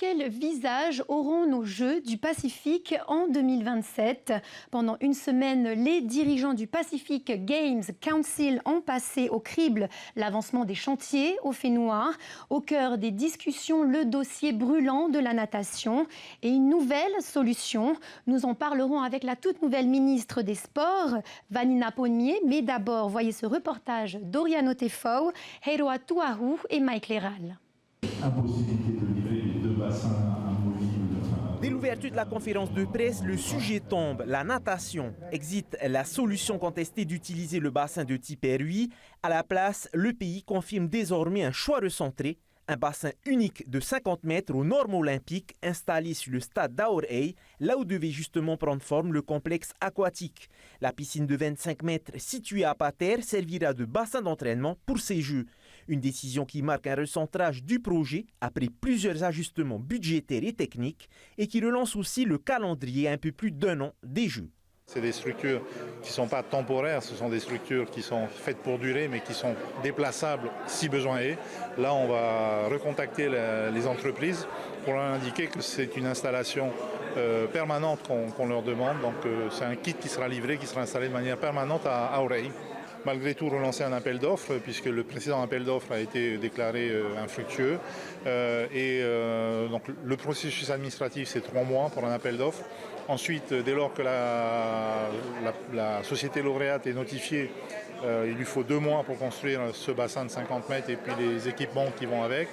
Quel visage auront nos Jeux du Pacifique en 2027 ? Pendant une semaine, les dirigeants du Pacific Games Council ont passé au crible l'avancement des chantiers au fait noir. Au cœur des discussions, le dossier brûlant de la natation et une nouvelle solution. Nous en parlerons avec la toute nouvelle ministre des Sports, Vanina Paunier. Mais d'abord, voyez ce reportage d'Oriano Tefau, Heiroa Tuahu et Mike Leral. Impossibilité de livrer les deux bassins amovibles. Dès l'ouverture de la conférence de presse, le sujet tombe, la natation. Exit la solution contestée d'utiliser le bassin de Tiperui. À la place, le pays confirme désormais un choix recentré, un bassin unique de 50 mètres aux normes olympiques installé sur le stade d'Aorei, là où devait justement prendre forme le complexe aquatique. La piscine de 25 mètres située à Pater servira de bassin d'entraînement pour ces Jeux. Une décision qui marque un recentrage du projet après plusieurs ajustements budgétaires et techniques et qui relance aussi le calendrier à un peu plus d'1 an des Jeux. C'est des structures qui ne sont pas temporaires, ce sont des structures qui sont faites pour durer mais qui sont déplaçables si besoin est. Là, on va recontacter les entreprises pour leur indiquer que c'est une installation permanente qu'on leur demande. Donc c'est un kit qui sera livré, qui sera installé de manière permanente à Aorei. Malgré tout, relancer un appel d'offres, puisque le précédent appel d'offres a été déclaré infructueux. Donc, le processus administratif, c'est 3 mois pour un appel d'offres. Ensuite, dès lors que la société lauréate est notifiée, il lui faut 2 mois pour construire ce bassin de 50 mètres et puis les équipements qui vont avec.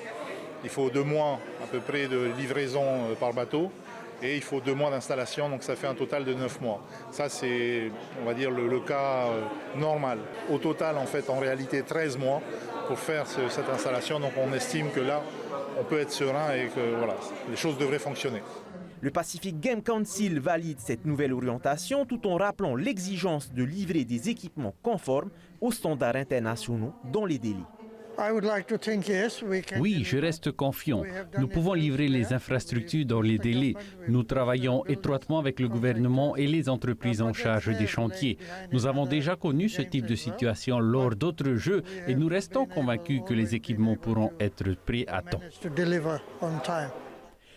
Il faut 2 mois à peu près de livraison par bateau. Et il faut 2 mois d'installation, donc ça fait un total de 9 mois. Ça, c'est, on va dire, le cas normal. Au total, en fait, en réalité, 13 mois pour faire cette installation. Donc on estime que là, on peut être serein et que voilà, les choses devraient fonctionner. Le Pacific Game Council valide cette nouvelle orientation tout en rappelant l'exigence de livrer des équipements conformes aux standards internationaux dans les délais. Oui, je reste confiant. Nous pouvons livrer les infrastructures dans les délais. Nous travaillons étroitement avec le gouvernement et les entreprises en charge des chantiers. Nous avons déjà connu ce type de situation lors d'autres Jeux et nous restons convaincus que les équipements pourront être prêts à temps.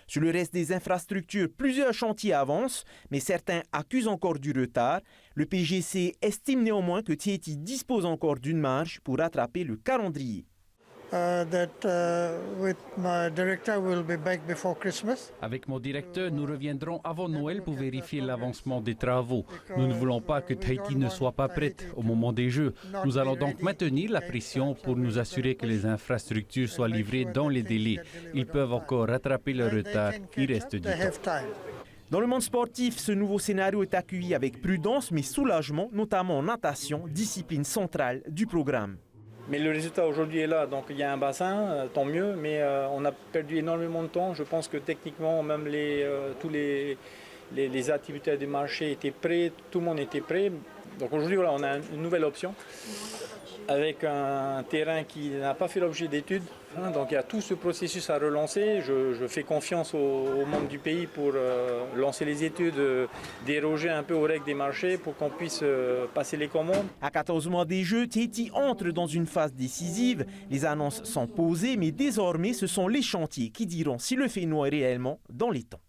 Sur le reste des infrastructures, plusieurs chantiers avancent, mais certains accusent encore du retard. Le PGC estime néanmoins que Tieti dispose encore d'une marge pour rattraper le calendrier. Avec mon directeur, nous reviendrons avant Noël pour vérifier l'avancement des travaux. Nous ne voulons pas que Tahiti ne soit pas prête au moment des Jeux. Nous allons donc maintenir la pression pour nous assurer que les infrastructures soient livrées dans les délais. Ils peuvent encore rattraper le retard. Il reste du temps. Dans le monde sportif, ce nouveau scénario est accueilli avec prudence mais soulagement, notamment en natation, discipline centrale du programme. Mais le résultat aujourd'hui est là, donc il y a un bassin, tant mieux, mais on a perdu énormément de temps. Je pense que techniquement, même tous les activités des marchés étaient prêts, tout le monde était prêt. Donc aujourd'hui, voilà, on a une nouvelle option avec un terrain qui n'a pas fait l'objet d'études. Donc il y a tout ce processus à relancer. Je fais confiance aux membres du pays pour lancer les études, déroger un peu aux règles des marchés pour qu'on puisse passer les commandes. À 14 mois des Jeux, Tieti entre dans une phase décisive. Les annonces sont posées, mais désormais ce sont les chantiers qui diront si le fait noir est réellement dans les temps.